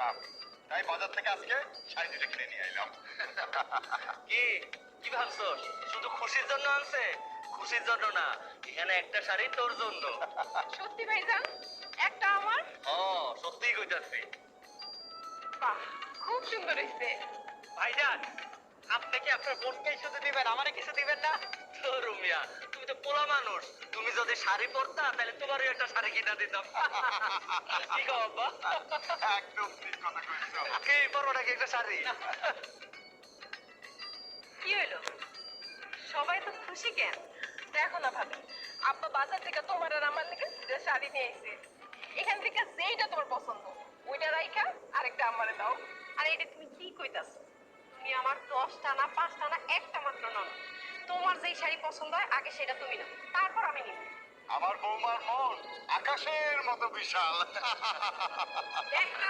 না, তাই বাজার থেকে আজকে শাড়ি দুটো কিনে নিয়ে এলাম। কি কি ভাবছো শুধু খুশির জন্য আনছে? খুশির জন্য না, এখানে একটা শাড়ি তোর জন্য। সত্যি ভাইজান, একটা আমার। ও সত্যিই কইতাছি। বাহ, খুব সুন্দর হয়েছে। ভাইজান, আপনি কি আপনার বোনকে শুধু দিবেন, আমারে কিছু দিবেন না? তো রুমিয়া, তুমি তো পোলা মানুষ, তুমি যদি শাড়ি পরতা তাহলে তোমারই একটা শাড়ি কিনা দিতাম। কি গো আব্বা? একদম ঠিক কথা কইছো। কি পরবো নাকি একটা শাড়ি? কি হইলো, সবাই তো খুশি কেন? দেখো না ভাবি, আব্বা বাজার থেকে তোমার আর আমার লেগে দুটো শাড়ি নিয়ে এসে, এখান থেকে যেইটা তোমার পছন্দ ওইটা রাইখা আরেকটা আমারে দাও। আর এটা তুমি কি কইতাছো? তুমি আমার 10টা না 5টা না একটা মাত্র নাও। তোমার যেই শাড়ি পছন্দ হয় আগে সেটা তুমি নাও, তারপর আমি নিব। আমার বৌমার মন আকাশের মতো বিশাল। দেখতে